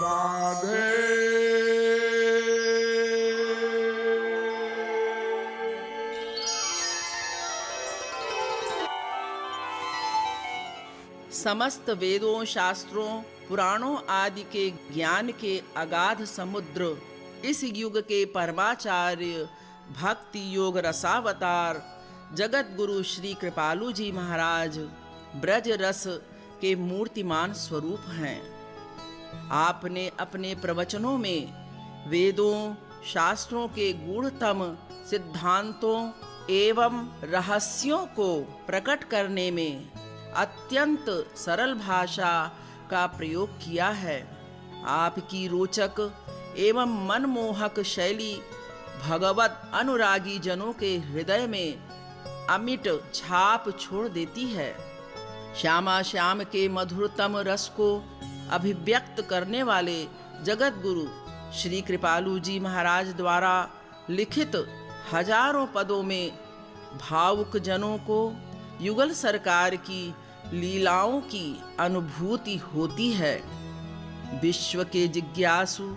राधे। समस्त वेदों, शास्त्रों, पुराणों आदि के ज्ञान के अगाध समुद्र, इस युग के परमाचार्य, भक्ति योग रसावतार जगत गुरु श्री कृपालु जी महाराज ब्रज रस के मूर्तिमान स्वरूप हैं। आपने अपने प्रवचनों में वेदों, शास्त्रों के गूढ़तम सिद्धांतों एवं रहस्यों को प्रकट करने में अत्यंत सरल भाषा का प्रयोग किया है। आपकी रोचक एवं मनमोहक शैली भगवत अनुरागी जनों के हृदय में अमिट छाप छोड़ देती है। श्यामा श्याम के मधुरतम रस को अभिव्यक्त करने वाले जगत गुरु श्री कृपालु जी महाराज द्वारा लिखित हजारों पदों में भावुक जनों को युगल सरकार की लीलाओं की अनुभूति होती है। विश्व के जिज्ञासु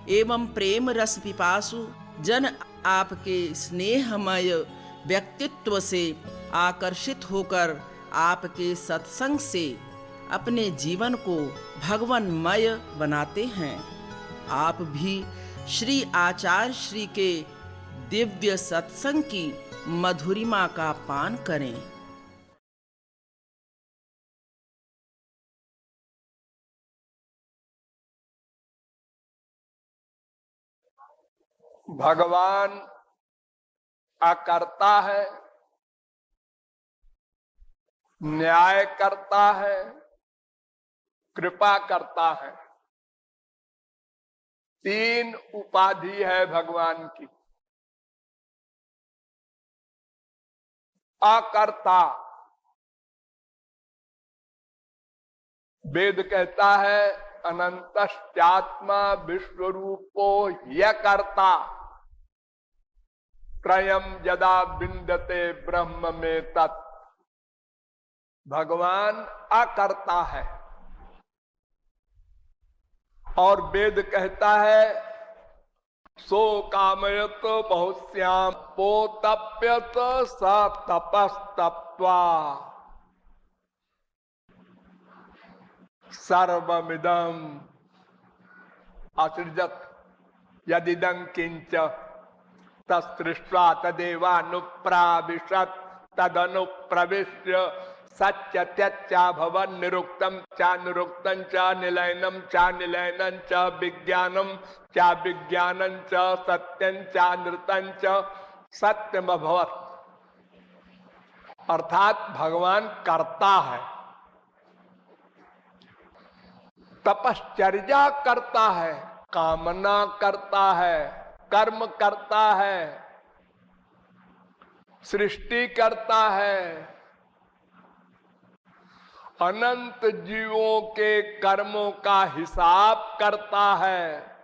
एवं प्रेम रस पिपासु जन आपके स्नेहमय व्यक्तित्व से आकर्षित होकर आपके सत्संग से अपने जीवन को भगवनमय बनाते हैं। आप भी श्री आचार्य श्री के दिव्य सत्संग की मधुरिमा का पान करें। भगवान अकर्ता है, न्याय करता है, कृपा करता है। तीन उपाधि है भगवान की। अकर्ता, वेद कहता है अनंतश्चात्मा विश्वरूपो ह्यकर्ता त्रयम् यदा विन्दते ब्रह्म में तत्। भगवान अकर्ता है। और वेद कहता है सो कामयत बहुश्याम पोतप्यत स तपस्तप्त्वा सर्वमिदं असृजत यदिदं किंच तत्सृष्ट्वा तदेवानुप्राविशत् तदनुप्रविश्य सच्चत्यच्चा भवन निरुक्तम चा निरुक्तं च निलयनं चा निलयनं च विज्ञानं चा विज्ञानं च सत्यं चा नृतं च सत्यमभवत्। अर्थात भगवान करता है, तपश्चर्या करता है, कामना करता है, कर्म करता है, सृष्टि करता है, अनंत जीवों के कर्मों का हिसाब करता है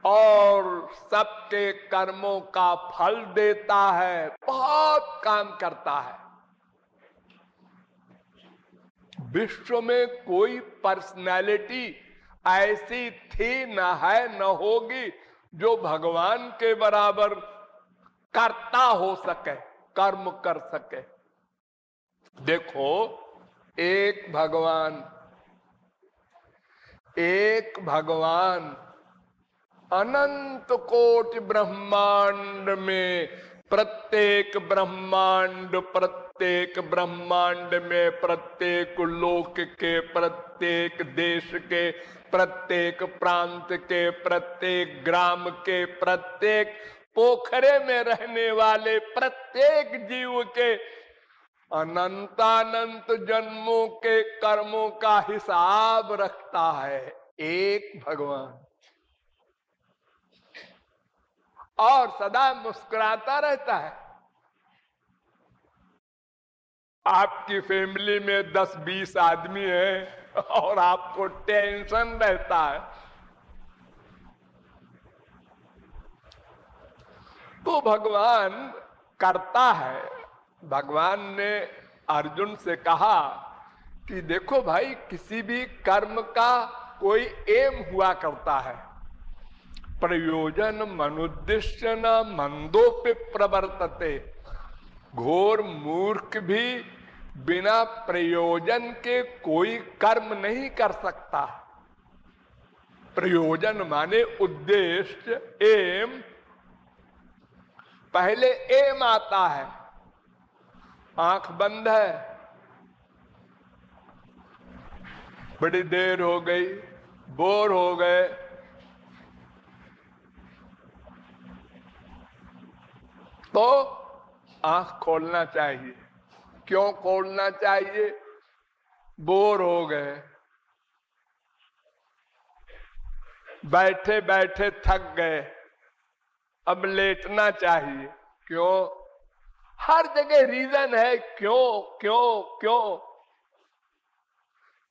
और सबके कर्मों का फल देता है। बहुत काम करता है। विश्व में कोई पर्सनैलिटी ऐसी थी, न है, न होगी जो भगवान के बराबर कर्ता हो सके, कर्म कर सके। देखो, एक भगवान अनंत कोटि ब्रह्मांड में प्रत्येक ब्रह्मांड में प्रत्येक लोक के, प्रत्येक देश के, प्रत्येक प्रांत के, प्रत्येक ग्राम के, प्रत्येक पोखरे में रहने वाले प्रत्येक जीव के अनंतानंत जन्मों के कर्मों का हिसाब रखता है एक भगवान। और सदा मुस्कुराता रहता है। आपकी फैमिली में 10-20 आदमी है और आपको टेंशन रहता है, तो भगवान करता है। भगवान ने अर्जुन से कहा कि देखो भाई, किसी भी कर्म का कोई एम हुआ करता है। प्रयोजन मनुद्देश्य न मंदोपि प्रवर्तते। घोर मूर्ख भी बिना प्रयोजन के कोई कर्म नहीं कर सकता। प्रयोजन माने उद्देश्य, एम। पहले एम आता है। आंख बंद है, बड़ी देर हो गई, बोर हो गए, तो आंख खोलना चाहिए। क्यों खोलना चाहिए? बोर हो गए, बैठे बैठे थक गए, अब लेटना चाहिए। क्यों? हर जगह रीजन है, क्यों क्यों क्यों।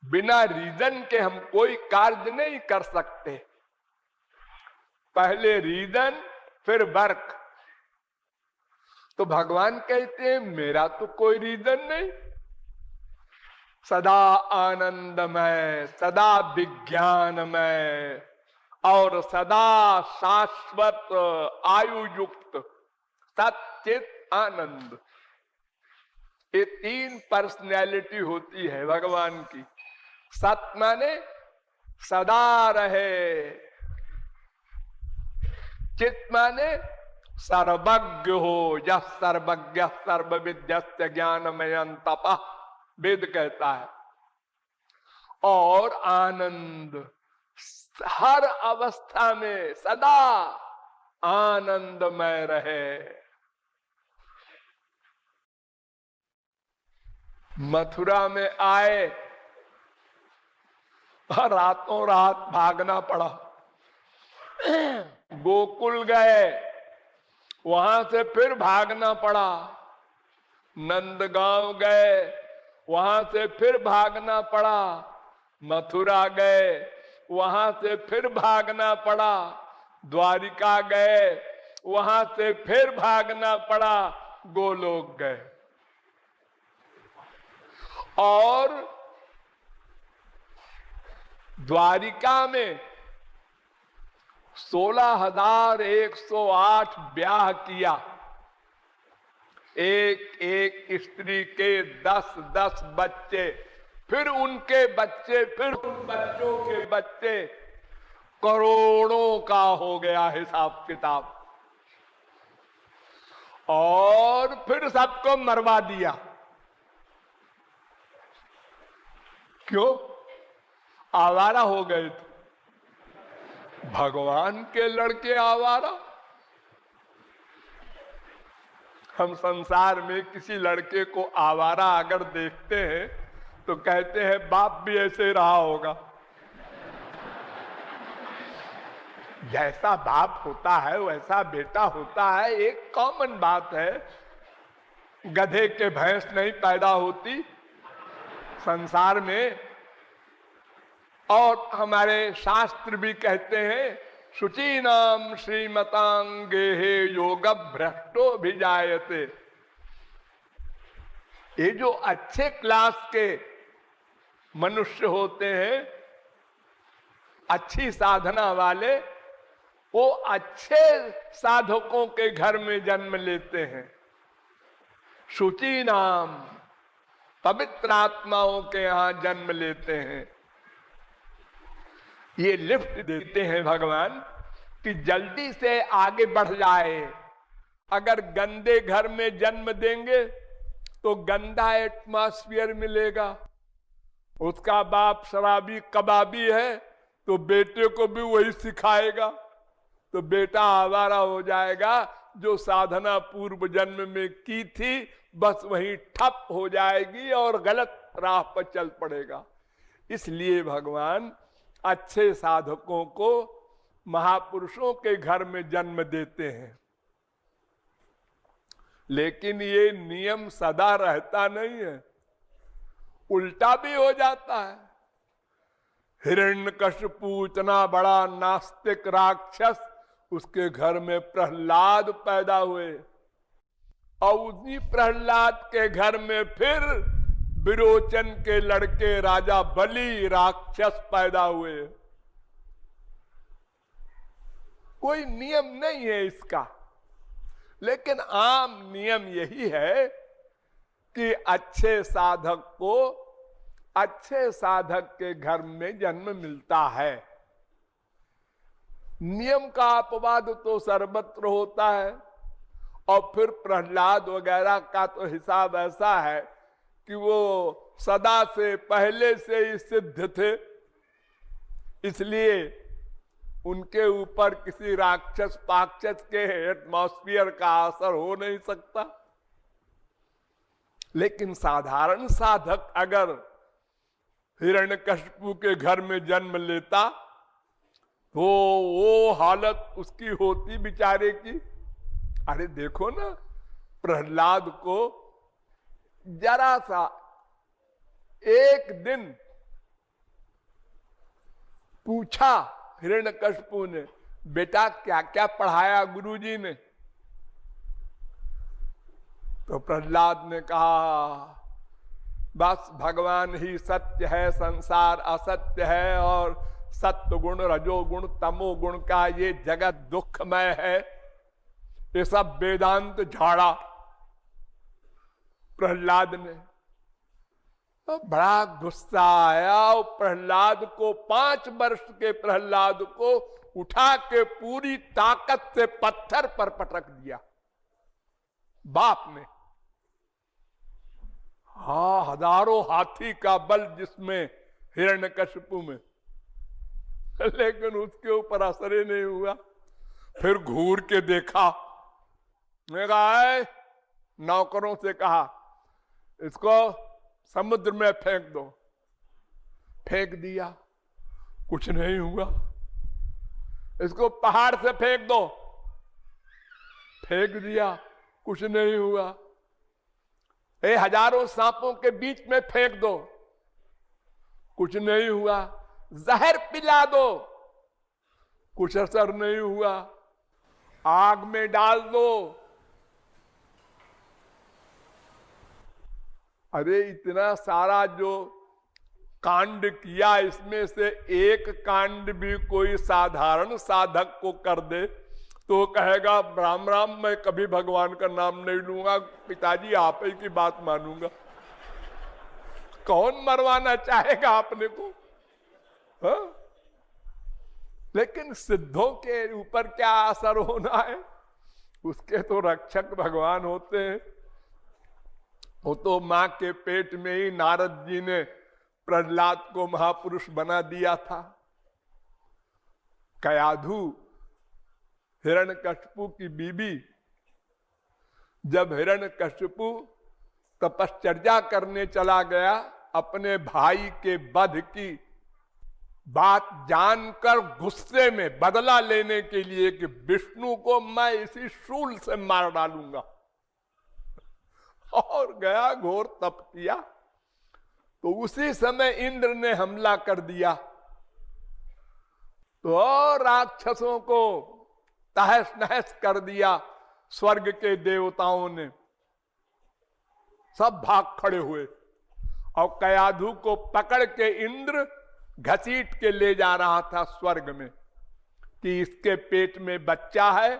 बिना रीजन के हम कोई कार्य नहीं कर सकते। पहले रीजन फिर वर्क। तो भगवान कहते हैं मेरा तो कोई रीजन नहीं, सदा आनंदमय, सदा विज्ञानमय और सदा शाश्वत आयु युक्त सच्चित आनंद। ये तीन पर्सनैलिटी होती है भगवान की। सत माने सदा रहे, चित माने सर्वज्ञ हो, यह सर्वज्ञ सर्वविद्यस्य ज्ञानमयं तपः, वेद कहता है। और आनंद, हर अवस्था में सदा आनंदमय रहे। मथुरा में आए और रातों रात भागना पड़ा। गोकुल गए, वहां से फिर भागना पड़ा। नंदगांव गए, वहां से फिर भागना पड़ा। मथुरा गए, वहां से फिर भागना पड़ा। द्वारिका गए, वहां से फिर भागना पड़ा। गोलोक गए और द्वारिका में 16,108 ब्याह किया। एक एक स्त्री के 10-10 बच्चे, फिर उनके बच्चे, फिर उन बच्चों के बच्चे, करोड़ों का हो गया हिसाब किताब। और फिर सबको मरवा दिया। क्यों? आवारा हो गए थे। भगवान के लड़के आवारा। हम संसार में किसी लड़के को आवारा अगर देखते हैं तो कहते हैं बाप भी ऐसे रहा होगा। जैसा बाप होता है वैसा बेटा होता है, एक कॉमन बात है। गधे के भैंस नहीं पैदा होती संसार में। और हमारे शास्त्र भी कहते हैं शुचीनाम श्रीमतांगे योग भ्रष्टो भी जायते। ये जो अच्छे क्लास के मनुष्य होते हैं, अच्छी साधना वाले, वो अच्छे साधकों के घर में जन्म लेते हैं। शुचि नाम, पवित्र आत्माओं के यहां जन्म लेते हैं। ये लिफ्ट देते हैं भगवान कि जल्दी से आगे बढ़ जाए। अगर गंदे घर में जन्म देंगे तो गंदा एटमॉस्फेयर मिलेगा। उसका बाप शराबी कबाबी है तो बेटे को भी वही सिखाएगा, तो बेटा आवारा हो जाएगा। जो साधना पूर्व जन्म में की थी बस वही ठप हो जाएगी और गलत राह पर चल पड़ेगा। इसलिए भगवान अच्छे साधकों को महापुरुषों के घर में जन्म देते हैं। लेकिन ये नियम सदा रहता नहीं है, उल्टा भी हो जाता है। हिरण्यकशिपु इतना बड़ा नास्तिक राक्षस, उसके घर में प्रहलाद पैदा हुए और उसी प्रहलाद के घर में फिर विरोचन के लड़के राजा बलि राक्षस पैदा हुए। कोई नियम नहीं है इसका, लेकिन आम नियम यही है कि अच्छे साधक को अच्छे साधक के घर में जन्म मिलता है। नियम का अपवाद तो सर्वत्र होता है। और फिर प्रहलाद वगैरह का तो हिसाब ऐसा है कि वो सदा से पहले से ही सिद्ध थे, इसलिए उनके ऊपर किसी राक्षस पाक्षस के एटमॉस्फियर का असर हो नहीं सकता। लेकिन साधारण साधक अगर हिरण्यकशिपु के घर में जन्म लेता तो वो हालत उसकी होती बेचारे की। अरे देखो ना, प्रहलाद को जरा सा एक दिन पूछा हिरण्यकशिपु ने, बेटा क्या क्या पढ़ाया गुरुजी ने? तो प्रहलाद ने कहा, बस भगवान ही सत्य है, संसार असत्य है, और सत्य गुण रजोगुण तमोगुण का ये जगत दुखमय है, ये सब वेदांत झाड़ा। प्रहलाद ने तो बड़ा गुस्सा आया। प्रहलाद को 5 वर्ष के प्रहलाद को उठा के पूरी ताकत से पत्थर पर पटक दिया बाप ने। हाँ, हजारों हाथी का बल जिसमें हिरण्यकशिपु में, लेकिन उसके ऊपर असर ही नहीं हुआ। फिर घूर के देखा, मैं कहा, नौकरों से कहा इसको समुद्र में फेंक दो। फेंक दिया, कुछ नहीं हुआ। इसको पहाड़ से फेंक दो। फेंक दिया, कुछ नहीं हुआ। हजारों सांपों के बीच में फेंक दो, कुछ नहीं हुआ। जहर पिला दो, कुछ असर नहीं हुआ। आग में डाल दो। अरे इतना सारा जो कांड किया, इसमें से एक कांड भी कोई साधारण साधक को कर दे तो कहेगा राम राम, मैं कभी भगवान का नाम नहीं लूंगा, पिताजी आप ही की बात मानूंगा। कौन मरवाना चाहेगा अपने को? हा? लेकिन सिद्धों के ऊपर क्या असर होना है, उसके तो रक्षक भगवान होते हैं। वो तो मां के पेट में ही नारद जी ने प्रहलाद को महापुरुष बना दिया था। कयाधु हिरण्यकशिपु की बीबी, जब हिरण्यकशिपु तपश्चर्या करने चला गया, अपने भाई के वध की बात जानकर गुस्से में बदला लेने के लिए कि विष्णु को मैं इसी शूल से मार डालूंगा, और गया घोर तप किया। तो उसी समय इंद्र ने हमला कर दिया, तो राक्षसों को तहस नहस कर दिया। स्वर्ग के देवताओं ने सब भाग खड़े हुए, और कयाधु को पकड़ के इंद्र घसीट के ले जा रहा था स्वर्ग में कि इसके पेट में बच्चा है।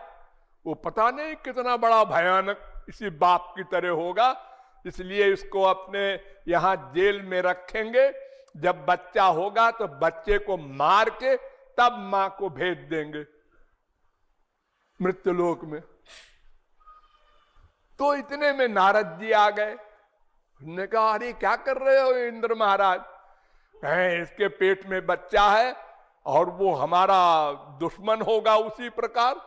वो पता नहीं कितना बड़ा भयानक इसी बाप की तरह होगा, इसलिए इसको अपने यहां जेल में रखेंगे। जब बच्चा होगा तो बच्चे को मार के तब मां को भेज देंगे मृत्युलोक में। तो इतने में नारद जी आ गए। उन्होंने कहा, अरे क्या कर रहे हो इंद्र महाराज? कहें इसके पेट में बच्चा है और वो हमारा दुश्मन होगा उसी प्रकार।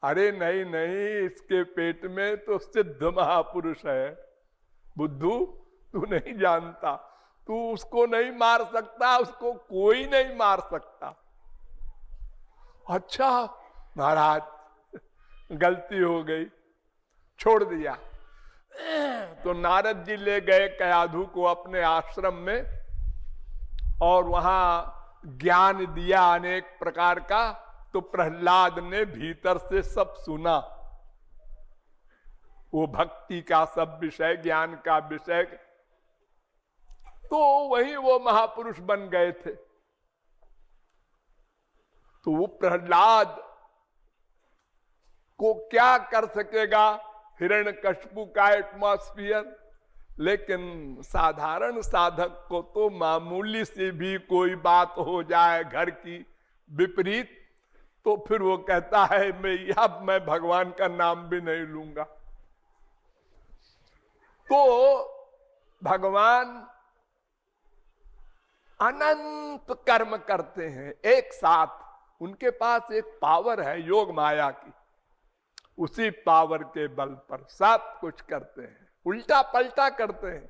अरे नहीं नहीं, इसके पेट में तो सिद्ध महापुरुष है। बुद्धू, तू नहीं जानता, तू उसको नहीं मार सकता, उसको कोई नहीं मार सकता। अच्छा महाराज, गलती हो गई, छोड़ दिया। तो नारद जी ले गए कयाधु को अपने आश्रम में, और वहां ज्ञान दिया अनेक प्रकार का। तो प्रहलाद ने भीतर से सब सुना, वो भक्ति का सब विषय, ज्ञान का विषय। तो वही वो महापुरुष बन गए थे। तो वो प्रहलाद को क्या कर सकेगा हिरण्यकशिपु का एटमॉस्फियर। लेकिन साधारण साधक को तो मामूली से भी कोई बात हो जाए घर की विपरीत, तो फिर वो कहता है मैं भगवान का नाम भी नहीं लूंगा। तो भगवान अनंत कर्म करते हैं एक साथ। उनके पास एक पावर है योग माया की, उसी पावर के बल पर सब कुछ करते हैं, उल्टा पलटा करते हैं।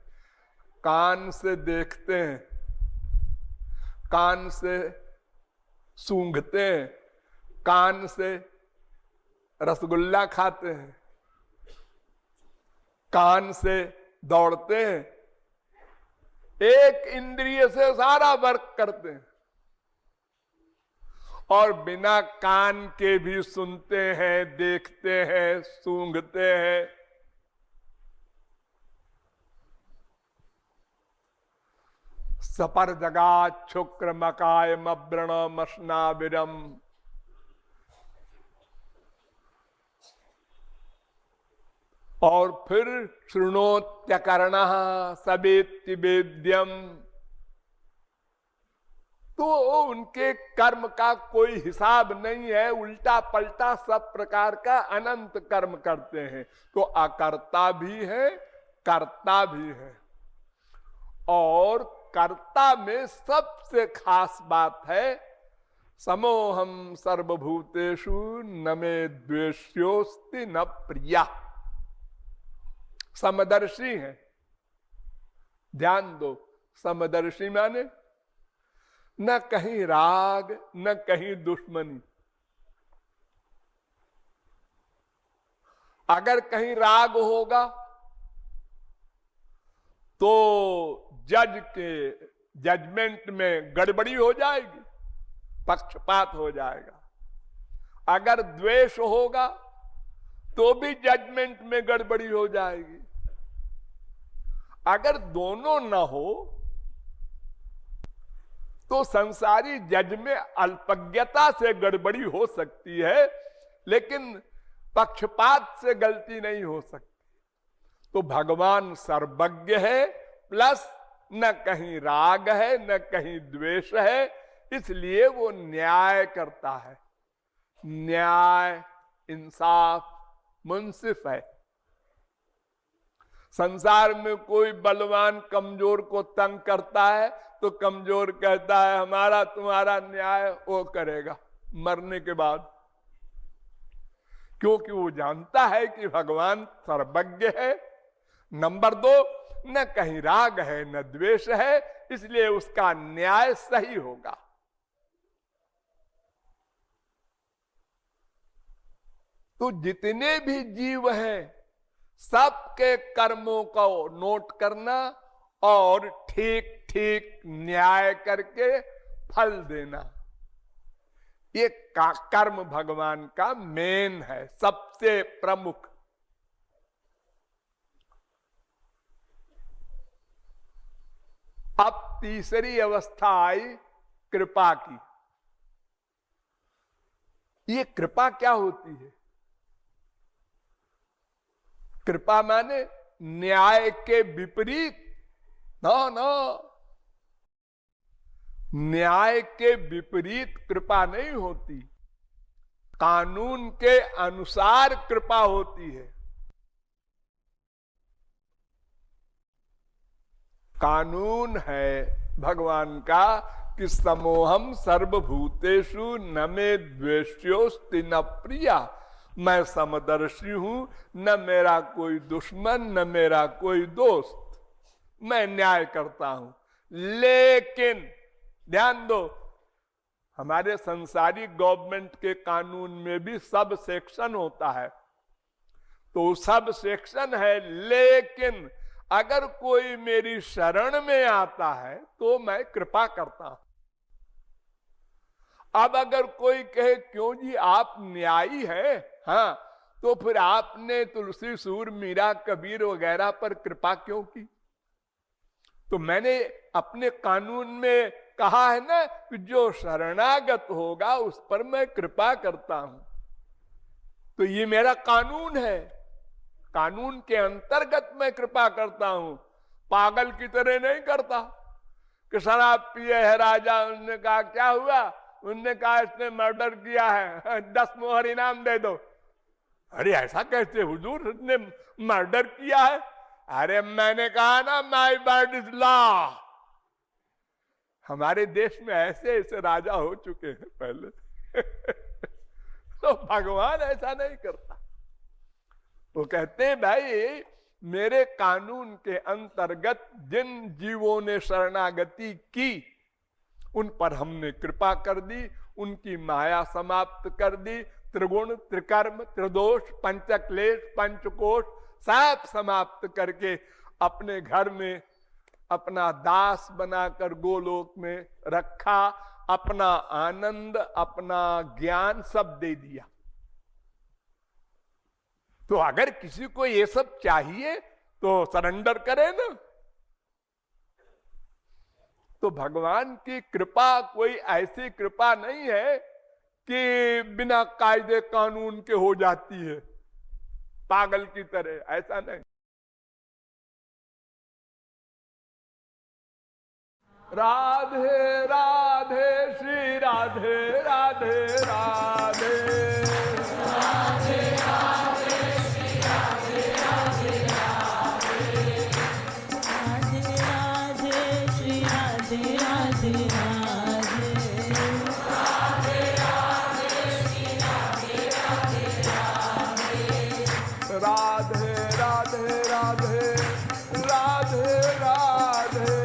कान से देखते हैं, कान से सूंघते हैं, कान से रसगुल्ला खाते हैं, कान से दौड़ते हैं, एक इंद्रिय से सारा वर्क करते हैं। और बिना कान के भी सुनते हैं, देखते हैं, सूंघते हैं। सपर जगा शुक्र मकाय मव्रण मशनाविरम। और फिर शृणोत्यकर्ण सवेत्ति वेद्यम। तो उनके कर्म का कोई हिसाब नहीं है, उल्टा पलटा सब प्रकार का अनंत कर्म करते हैं। तो अकर्ता भी है, कर्ता भी है। और कर्ता में सबसे खास बात है समोहम सर्वभूतेषु न मे द्वेष्योस्ति न प्रिया। समदर्शी है, ध्यान दो। समदर्शी माने न कहीं राग न कहीं दुश्मनी। अगर कहीं राग होगा तो जज के जजमेंट में गड़बड़ी हो जाएगी, पक्षपात हो जाएगा। अगर द्वेष होगा तो भी जजमेंट में गड़बड़ी हो जाएगी। अगर दोनों न हो तो संसारी जज में अल्पज्ञता से गड़बड़ी हो सकती है, लेकिन पक्षपात से गलती नहीं हो सकती। तो भगवान सर्वज्ञ है, प्लस न कहीं राग है न कहीं द्वेष है, इसलिए वो न्याय करता है। न्याय, इंसाफ, मुंसिफ है। संसार में कोई बलवान कमजोर को तंग करता है तो कमजोर कहता है हमारा तुम्हारा न्याय वो करेगा मरने के बाद, क्योंकि वो जानता है कि भगवान सर्वज्ञ है। नंबर 2, न कहीं राग है न द्वेष है, इसलिए उसका न्याय सही होगा। तो जितने भी जीव हैं सबके कर्मों को नोट करना और ठीक ठीक न्याय करके फल देना, ये कर्म भगवान का मेन है, सबसे प्रमुख। अब तीसरी अवस्था आई कृपा की। ये कृपा क्या होती है? कृपा माने न्याय के विपरीत ना, न्याय के विपरीत कृपा नहीं होती, कानून के अनुसार कृपा होती है। कानून है भगवान का कि समोहम सर्वभूतेषु न मे द्वेष्योस्ति न प्रिया। मैं समदर्शी हूं, न मेरा कोई दुश्मन न मेरा कोई दोस्त, मैं न्याय करता हूं। लेकिन ध्यान दो, हमारे संसारी गवर्नमेंट के कानून में भी सब सेक्शन होता है, तो सब सेक्शन है। लेकिन अगर कोई मेरी शरण में आता है तो मैं कृपा करता हूं। अब अगर कोई कहे क्यों जी आप न्यायी है, हाँ, तो फिर आपने तुलसी, सूर, मीरा, कबीर वगैरह पर कृपा क्यों की? तो मैंने अपने कानून में कहा है ना कि जो शरणागत होगा उस पर मैं कृपा करता हूं। तो ये मेरा कानून है, कानून के अंतर्गत मैं कृपा करता हूं, पागल की तरह नहीं करता कि शराब पिए है राजा, उनने कहा क्या हुआ, उनने कहा इसने मर्डर किया है 10 मोहर इनाम दे दो। अरे ऐसा कैसे हुजूर, इसने मर्डर किया है? अरे मैंने कहा ना माय वर्ड इज लॉ। हमारे देश में ऐसे ऐसे राजा हो चुके हैं पहले तो भगवान ऐसा नहीं करता। वो कहते हैं भाई मेरे कानून के अंतर्गत जिन जीवों ने शरणागति की उन पर हमने कृपा कर दी, उनकी माया समाप्त कर दी, त्रिगुण त्रिकर्म त्रिदोष पंचक्लेश पंचकोश सब समाप्त करके अपने घर में अपना दास बनाकर गोलोक में रखा, अपना आनंद अपना ज्ञान सब दे दिया। तो अगर किसी को ये सब चाहिए तो सरेंडर करे ना। तो भगवान की कृपा कोई ऐसी कृपा नहीं है कि बिना कायदे कानून के हो जाती है पागल की तरह, ऐसा नहीं। राधे राधे श्री राधे राधे राधे राधे राधे श्री राधे राधे राधे राधे राधे श्री राधे राधे राधे राधे राधे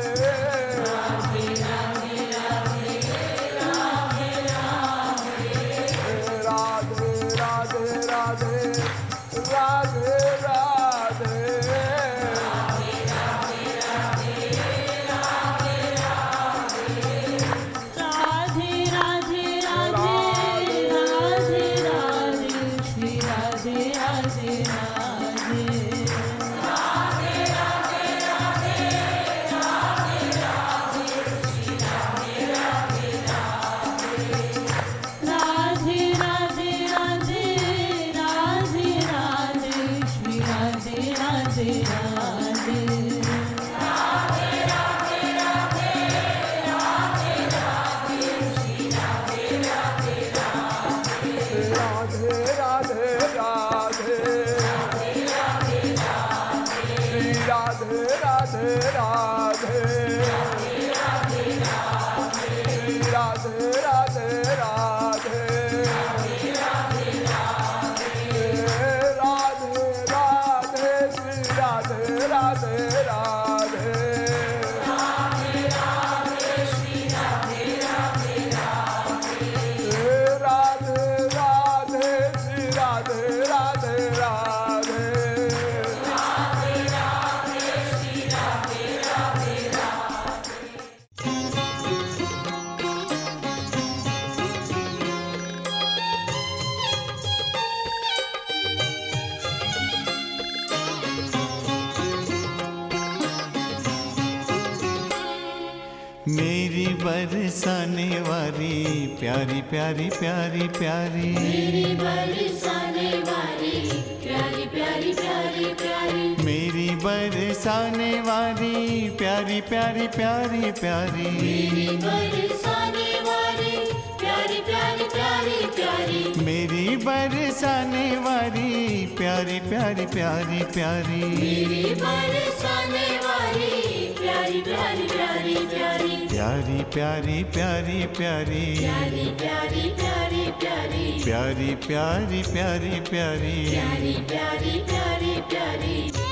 श्री राधे राधे राधे राधे राधे राधे राधे राधे मेरी बरसाने वाली प्यारी प्यारी प्यारी प्यारी, मेरी बरसाने वाली प्यारी प्यारी प्यारी प्यारी, मेरी बरसाने वाली प्यारी प्यारी प्यारी प्यारी, मेरी बरसाने वाली प्यारी प्यारी प्यारी प्यारी, मेरी बरसाने वाली प्यारी प्यारी प्यारी प्यारी, मेरी बरसाने वाली प्यारी प्यारी प्यारी प्यारी, प्यारी प्यारी प्यारी प्यारी, प्यारी प्यारी प्यारी प्यारी, प्यारी प्यारी प्यारी प्यारी, प्यारी प्यारी प्यारी प्यारी।